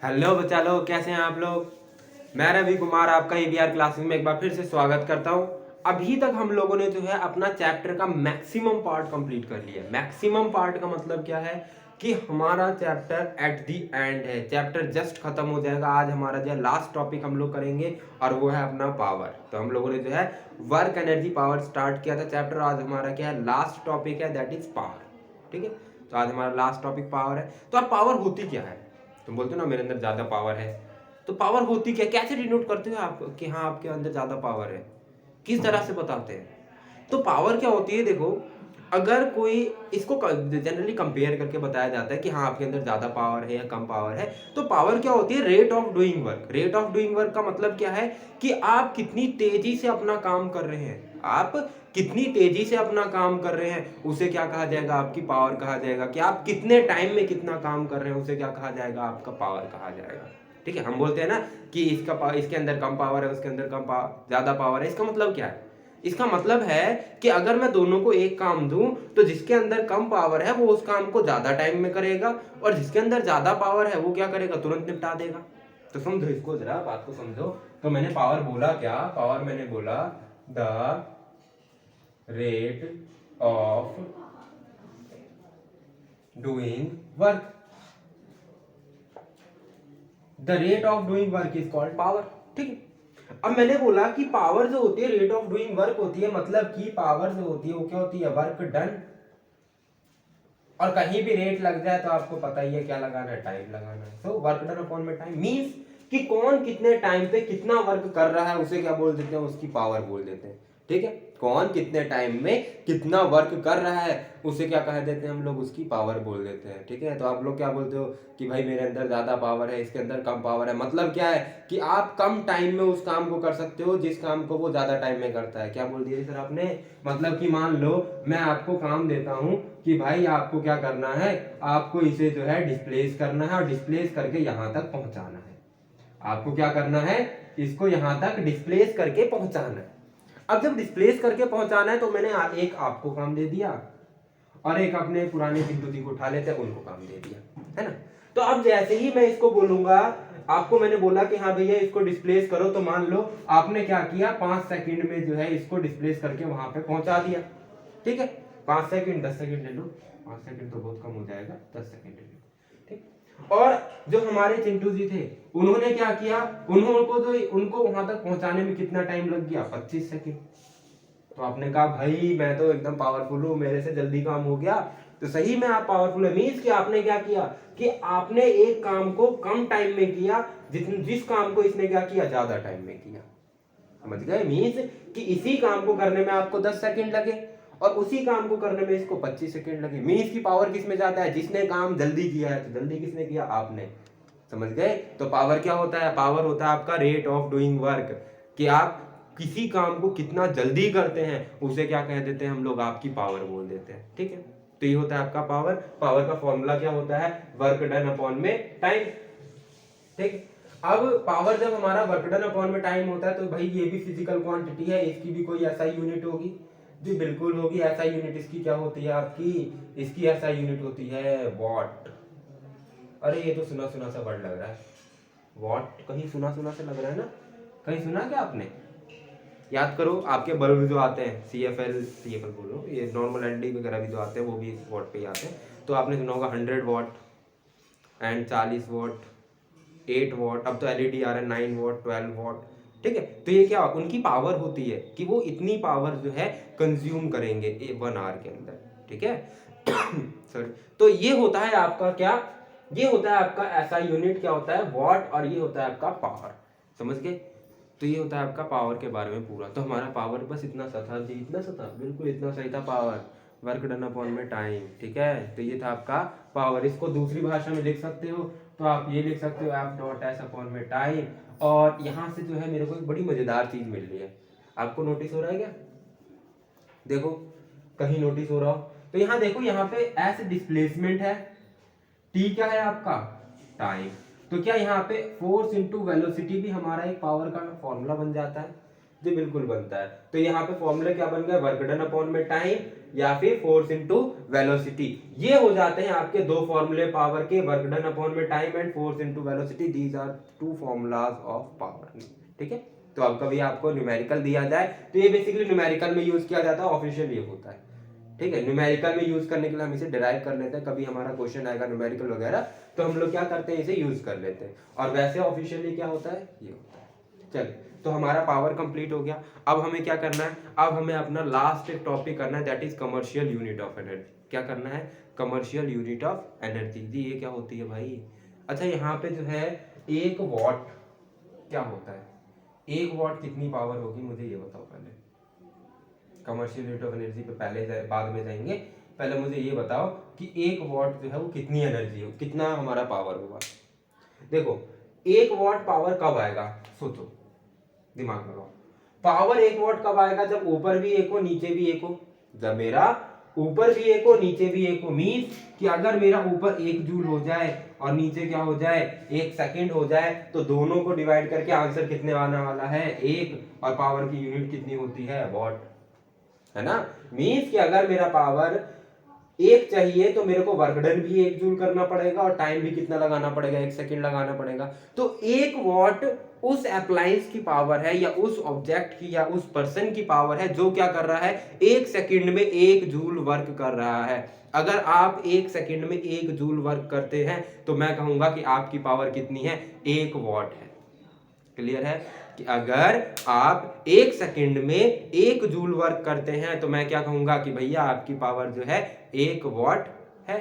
Hello बच्चा लोग, कैसे हैं आप लोग। मैं रवि कुमार आपका ईवीआर क्लासेस में एक बार फिर से स्वागत करता हूं। अभी तक हम लोगों ने जो है अपना चैप्टर का मैक्सिमम पार्ट कंप्लीट कर लिया। मैक्सिमम पार्ट का मतलब क्या है कि हमारा चैप्टर एट दी एंड है, चैप्टर जस्ट खत्म हो जाएगा। आज हमारा जो है लास्ट टॉपिक हम लोग करेंगे और वो है अपना पावर। तो हम लोगों ने जो है वर्क एनर्जी पावर स्टार्ट किया था चैप्टर। आज हमारा क्या है, लास्ट टॉपिक है, दैट इज पावर। ठीक है, तो आज हमारा लास्ट टॉपिक पावर है। तो अब पावर होती क्या है, तुम बोलते हो ना मेरे अंदर ज्यादा पावर है, तो पावर होती क्या, कैसे डिनोट करते हो आप कि हाँ आपके अंदर ज्यादा पावर है, किस तरह से बताते हैं। तो पावर क्या होती है, देखो, अगर कोई इसको जनरली कंपेयर करके बताया जाता है कि हाँ आपके अंदर ज्यादा पावर है या कम पावर है, तो पावर क्या होती है, rate of doing work. Rate of doing work का मतलब क्या है कि आप कितनी तेजी से अपना काम कर रहे हैं, आप कितनी तेजी से अपना काम कर रहे हैं, उसे क्या कहा जाएगा, आपकी पावर कहा जाएगा। कि आप कितने टाइम में कितना काम कर रहे हैं, उसे क्या कहा जाएगा, आपका पावर कहा जाएगा। ठीक है, हम बोलते हैं ना कि इसके अंदर कम पावर है, उसके अंदर ज्यादा पावर है। इसका मतलब क्या है, इसका मतलब है कि अगर मैं दोनों को एक काम दूं तो जिसके अंदर कम पावर है वो उस काम को ज्यादा टाइम में करेगा, और जिसके अंदर ज्यादा पावर है वो क्या करेगा, तुरंत निपटा देगा। तो समझो इसको, जरा बात को समझो। तो मैंने पावर बोला क्या, पावर मैंने बोला the rate of doing work. The rate of doing work is called power. ठीक है, अब मैंने बोला कि पावर जो होती है, रेट ऑफ डूइंग वर्क होती है, मतलब कि पावर जो होती है वो क्या होती है, वर्क डन। और कहीं भी रेट लग जाए तो आपको पता ही है क्या लगाना है, टाइम लगाना है। सो वर्क डन अपॉन में टाइम मींस कि कौन कितने टाइम पे कितना वर्क कर रहा है, उसे क्या बोल देते हैं, उसकी पावर बोल देते हैं। ठीक है, कौन कितने टाइम में कितना वर्क कर रहा है उसे क्या कह देते हैं हम लोग, उसकी पावर बोल देते हैं। ठीक है, तो आप लोग क्या बोलते हो कि भाई मेरे अंदर ज्यादा पावर है, इसके अंदर कम पावर है। मतलब क्या है कि आप कम टाइम में उस काम को कर सकते हो जिस काम को वो ज्यादा टाइम में करता है। क्या बोल दिया सर आपने, मतलब कि मान लो मैं आपको काम देता हूं कि भाई आपको क्या करना है, आपको इसे जो है डिस्प्लेस करना है और डिस्प्लेस करके यहां तक पहुंचाना है। आपको क्या करना है, इसको यहां तक डिस्प्लेस करके पहुंचाना है। अब जब डिस्प्लेस करके पहुंचाना है तो मैंने एक आपको काम दे दिया और एक अपने पुराने बिंदु जी को उठा लेते हैं उनको काम दे दिया, है ना। तो अब जैसे ही मैं इसको बोलूंगा, आपको मैंने बोला कि हाँ भैया इसको डिस्प्लेस करो, तो मान लो आपने क्या किया, 5 सेकंड में जो है इसको डिस्प्लेस करके वहां पे पहुंचा दिया। ठीक है, 5 सेकंड 10 सेकंड ले लो, 5 सेकंड तो बहुत कम हो जाएगा, 10 सेकंड ले लो। ठीक, और जो हमारे चिंटू जी थे उन्होंने क्या किया, उनको वहां तक पहुंचाने में कितना टाइम लग गया, 25 सेकंड। तो आपने कहा भाई मैं तो एकदम पावरफुल हूं, मेरे से जल्दी काम हो गया। तो सही में आप पावरफुल है, मीन्स कि आपने क्या किया कि आपने एक काम को कम टाइम में किया, जिस काम को इसने क्या किया, ज्यादा टाइम में किया। समझ गए, मीन्स कि इसी काम को करने में आपको 10 सेकंड लगे और उसी काम को करने में इसको 25 सेकंड लगे। मीन्स की पावर किस में ज्यादा है, जिसने काम जल्दी किया है। तो जल्दी किसने किया, आपने। समझ गए, तो पावर क्या होता है, पावर होता है आपका रेट ऑफ डूइंग वर्क। कि आप किसी काम को कितना जल्दी करते हैं उसे क्या कह देते हैं हम लोग, आपकी पावर बोल देते हैं। ठीक है, तो ये होता है आपका पावर। पावर का फॉर्मूला क्या होता है, वर्क डन अपॉन में टाइम। ठीक, अब पावर जब हमारा वर्क डन अपॉन में टाइम होता है तो भाई ये भी फिजिकल क्वांटिटी है, इसकी भी कोई ऐसा यूनिट होगी जी, बिल्कुल होगी। ऐसा यूनिट इसकी क्या होती है आपकी, इसकी ऐसा यूनिट होती है वॉट। अरे ये तो सुना सुना सा वर्ड लग रहा है, वॉट कहीं सुना सुना से लग रहा है ना, कहीं सुना क्या आपने, याद करो। आपके बल्ब जो आते हैं सी एफ एल बोलो, ये नॉर्मल एलईडी वगैरह भी जो आते हैं वो भी वॉट पे ही आते हैं। तो आपने सुना होगा 100 वॉट एंड 40 वॉट, 8 वॉट, अब तो एलईडी आ रहा है 9 वॉट, 12 वॉट। ठीक है, तो ये क्या उनकी पावर होती है कि वो इतनी पावर जो है कंज्यूम करेंगे 1 आवर के अंदर। ठीक है सॉरी, तो ये होता है आपका क्या, ये होता है आपका ऐसा यूनिट, क्या होता है, वॉट, और ये होता है आपका पावर। समझ गए, तो ये होता है आपका पावर के बारे में पूरा। तो हमारा पावर बस इतना सा था जी, इतना सा था, बिल्कुल इतना सही था पावर, वर्क डन अपॉन में टाइम। ठीक है, तो ये था आपका पावर। इसको दूसरी भाषा में लिख सकते हो तो आप ये लिख सकते हो एफ डॉट एस अपॉन में टाइम। और यहाँ से जो है मेरे को एक बड़ी मजेदार चीज मिल रही है, आपको नोटिस हो रहा है क्या, देखो कहीं नोटिस हो रहा हो तो यहाँ देखो, यहाँ पे एस डिस्प्लेसमेंट है, टी क्या है आपका, टाइम। तो क्या यहाँ पे फोर्स इंटू वेलोसिटी भी हमारा एक पावर का फॉर्मूला बन जाता है, जी बिल्कुल बनता है। तो यहाँ पे फॉर्मूला क्या बन गया, वर्क डन अपॉन में टाइम या फिर फोर्स इनटू वेलोसिटी। ये हो जाते हैं आपके दो फॉर्मूले पावर के, वर्क डन अपॉन में time and force into velocity. These are two formulas of power. ठीक है, तो अब कभी आपको न्यूमेरिकल दिया जाए तो ये बेसिकली न्यूमेरिकल में यूज किया जाता है, ऑफिशियल ये होता है। ठीक है, न्यूमेरिकल में यूज करने के लिए हम इसे डिराइव कर लेते हैं, कभी हमारा क्वेश्चन आएगा न्यूमेरिकल वगैरह तो हम लोग क्या करते हैं, इसे यूज कर लेते हैं। और वैसे ऑफिशियली क्या होता है, ये होता है। चलिए, तो हमारा पावर कंप्लीट हो गया। अब हमें क्या करना है, अब हमें अपना लास्ट एक टॉपिक करना है, that is commercial unit of energy. क्या करना है, कमर्शियल यूनिट ऑफ एनर्जी। जी ये क्या होती है भाई? अच्छा, यहाँ पे जो है 1 वॉट क्या होता है, 1 वॉट कितनी पावर होगी, मुझे ये बताओ पहले। कमर्शियल यूनिट ऑफ एनर्जी पे पहले बाद में जाएंगे, पहले मुझे ये बताओ कि 1 वॉट जो है वो कितनी एनर्जी हो, कितना हमारा पावर होगा। देखो 1 वॉट पावर कब आएगा, सोचो, दिमाग लगाओ। पावर 1 वॉट कब आएगा, जब ऊपर भी 1 हो नीचे भी 1 हो। जब मेरा ऊपर भी 1 हो नीचे भी 1 हो, मींस कि अगर मेरा ऊपर 1 जूल हो जाए और नीचे क्या हो जाए, 1 सेकंड हो जाए, तो दोनों को डिवाइड करके आंसर कितने आने वाला है, 1। और पावर की यूनिट कितनी होती है, वॉट, है ना। मींस कि अगर मेरा पावर 1 चाहिए तो मेरे को वर्क डन भी 1 जूल करना पड़ेगा और टाइम भी कितना लगाना पड़ेगा, 1 सेकंड लगाना पड़ेगा। तो 1 वॉट उस अप्लायंस की पावर है, या उस ऑब्जेक्ट की, या उस पर्सन की पावर है जो क्या कर रहा है, 1 सेकंड में 1 जूल वर्क कर रहा है। अगर आप 1 सेकंड में 1 जूल वर्क करते हैं तो मैं कहूंगा कि आपकी पावर कितनी है, 1 वॉट है। क्लियर है कि अगर आप 1 सेकंड में 1 जूल वर्क करते हैं तो मैं क्या कहूंगा कि भैया आपकी पावर जो है 1 वॉट है।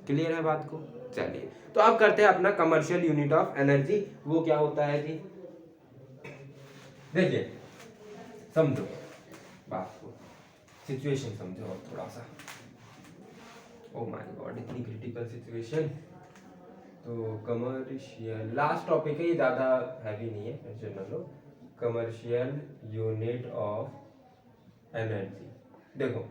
क्लियर है बात को? चलिए, तो अब करते हैं अपना कमर्शियल यूनिट ऑफ एनर्जी। वो क्या होता है जी, देखिए समझो बात को, सिचुएशन समझो और थोड़ा सा। ओ माय गॉड, इतनी क्रिटिकल सिचुएशन। तो कमर्शियल लास्ट टॉपिक है, ये ज़्यादा हैवी नहीं है, tension low. Commercial unit of energy. देखो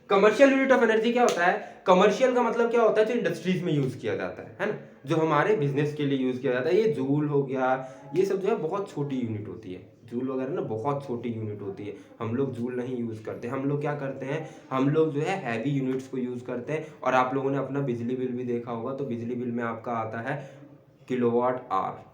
कमर्शियल यूनिट ऑफ एनर्जी क्या होता है, कमर्शियल का मतलब क्या होता है, जो इंडस्ट्रीज में यूज किया जाता है ना, जो हमारे बिजनेस के लिए यूज किया जाता है। ये जूल हो गया, ये सब जो है बहुत छोटी यूनिट होती है, जूल वगैरह ना बहुत छोटी यूनिट होती है। हम लोग जूल नहीं यूज करते, हम लोग क्या करते हैं, हम लोग जो है हैवी यूनिट्स को यूज करते हैं। और आप लोगों ने अपना बिजली बिल भी देखा होगा, तो बिजली बिल में आपका आता है किलोवाट आवर,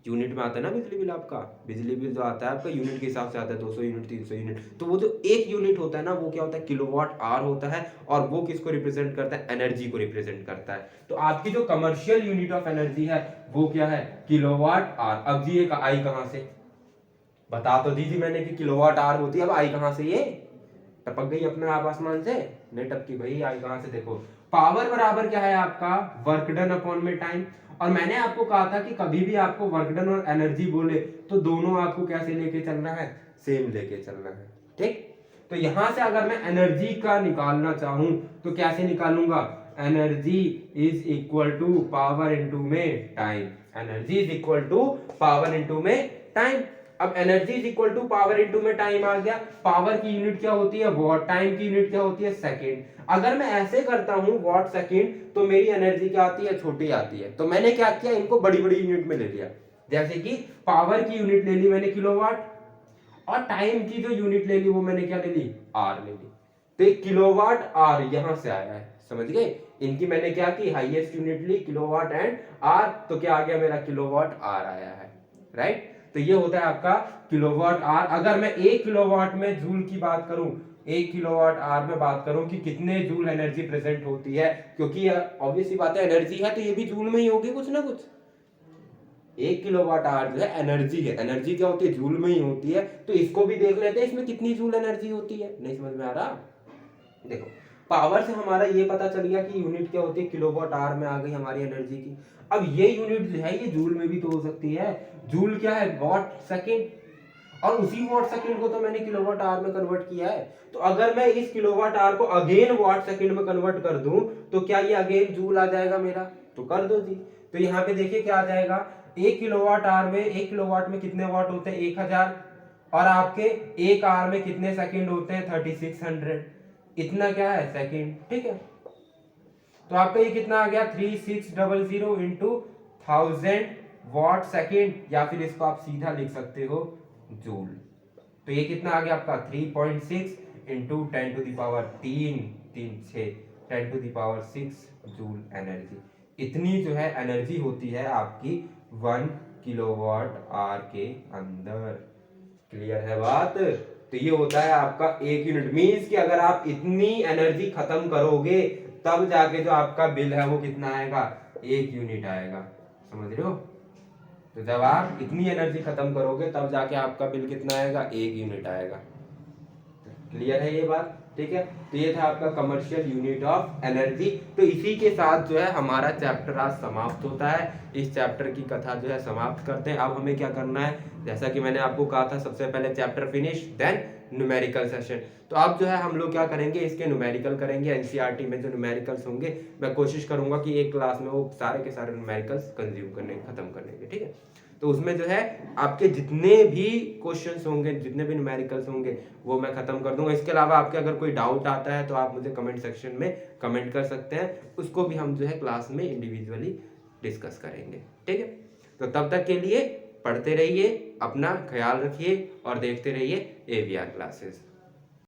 यूनिट में आता है ना बिजली बिल आपका। बिजली बिल जो आता है आपका यूनिट के हिसाब से आता है, 200 यूनिट 300 यूनिट। तो वो जो 1 यूनिट होता है ना, वो क्या होता है, किलोवाट आवर होता है। और वो किसको रिप्रेजेंट करता है, एनर्जी को रिप्रेजेंट करता है। तो आपकी जो कमर्शियल यूनिट ऑफ एनर्जी है वो क्या है, किलोवाट आवर। अब जी ये आई कहां से, बता तो दीजिए मैंने कि किलोवाट आवर होती है, अब आई कहां से, ये टपक गई अपने आप आसमान से, नहीं टपकी भाई, आई कहां से, देखो पावर बराबर क्या है आपका, वर्क डन अपॉन में टाइम। और मैंने आपको कहा था कि कभी भी आपको वर्क डन और एनर्जी बोले तो दोनों आपको कैसे लेके चलना है, सेम लेके चलना है। ठीक, तो यहां से अगर मैं एनर्जी का निकालना चाहूं तो कैसे निकालूंगा, energy is equal to power into में time. Energy is equal to power into में टाइम। अब energy is equal to power into में टाइम आ गया। पावर की यूनिट क्या होती है, वॉट, टाइम की यूनिट क्या होती है, सेकंड। अगर मैं ऐसे करता हूं वॉट सेकंड, तो मेरी एनर्जी क्या आती है, छोटी आती है। तो मैंने क्या किया, इनको बड़ी बड़ी यूनिट में ले लिया। जैसे कि पावर की यूनिट ले ली मैंने किलोवाट, और टाइम की जो यूनिट ले ली वो मैंने क्या ले ली, आर ले ली। तो एक किलोवाट आर यहां से आया है, समझ गए। इनकी मैंने क्या की, हाईएस्ट यूनिट ली किलोवाट एंड आर, तो क्या आ गया मेरा, किलोवाट आर आया है, राइट। तो ये होता है आपका किलोवाट आर। अगर मैं 1 किलोवाट में जूल की बात करूं, 1 किलोवाट आर में बात करूं कि कितने जूल एनर्जी प्रेजेंट होती है, क्योंकि ऑब्वियस सी बात है एनर्जी है तो ये भी जूल में ही होगी कुछ ना कुछ। 1 किलोवाट आवर जो है एनर्जी है, एनर्जी क्या होती है, जूल में ही होती है। तो इसको भी देख लेते हैं, इसमें कितनी जूल एनर्जी होती है, नहीं समझ में आ रहा। देखो पावर से हमारा ये पता चल गया कि यूनिट क्या होती है, किलोवाट आवर में आ गई हमारी एनर्जी की। अब ये यूनिट जो है ये जूल में भी तो हो सकती है। जूल क्या है, वॉट सेकंड, और उसी वॉट सेकंड को तो मैंने किलोवाट आवर में कन्वर्ट किया है। तो अगर मैं इस किलोवाट आवर को अगेन वॉट सेकंड में कन्वर्ट कर दूं तो क्या ये अगेन जूल आ जाएगा मेरा, तो कर दो जी। तो यहाँ पे देखिए क्या आ जाएगा, 1 किलोवाट आवर में, 1 किलोवाट में कितने वॉट होते हैं, 1000। और आपके 1 आवर में कितने सेकंड होते हैं, 3600। इतना क्या है, सेकंड, ठीक है। तो आपका ये कितना आ गया, 3600 इंटू 1000 वॉट सेकंड, या फिर इसको आप सीधा लिख सकते हो जूल। तो ये कितना आ गया आपका 3.6 इंटू 10⁻³ 10⁻6 जूल एनर्जी। इतनी जो है एनर्जी होती है आपकी 1 किलोवाट आवर के अंदर। क्लियर है बात? तो ये होता है आपका 1 यूनिट। मीन्स कि अगर आप इतनी एनर्जी खत्म करोगे तब जाके जो आपका बिल है वो कितना आएगा, 1 यूनिट आएगा। समझ रहे हो? तो जब आप इतनी एनर्जी खत्म करोगे तब जाके आपका बिल कितना आएगा, 1 यूनिट आएगा। क्लियर है ये बात? ठीक है, तो ये था आपका कमर्शियल यूनिट ऑफ एनर्जी। तो इसी के साथ जो है हमारा चैप्टर आज समाप्त होता है। इस चैप्टर की कथा जो है समाप्त करते हैं। अब हमें क्या करना है, जैसा कि मैंने आपको कहा था, सबसे पहले chapter finish, then numerical session. तो अब जो है हम लोग क्या करेंगे, इसके न्यूमेरिकल करेंगे। एनसीईआरटी में जो न्यूमेरिकल्स होंगे मैं कोशिश करूंगा कि एक क्लास में वो सारे के सारे न्यूमेरिकल्स कंज्यूम करने, खत्म करने के। ठीक है, तो उसमें जो है आपके जितने भी क्वेश्चंस होंगे, जितने भी न्यूमेरिकल्स होंगे वो मैं खत्म कर दूंगा। इसके अलावा आपके अगर कोई डाउट आता है तो आप मुझे कमेंट सेक्शन में कमेंट कर सकते हैं, उसको भी हम जो है क्लास में इंडिविजुअली डिस्कस करेंगे। ठीक है, तो तब तक के लिए पढ़ते रहिए, अपना ख्याल रखिए और देखते रहिए AVR क्लासेस।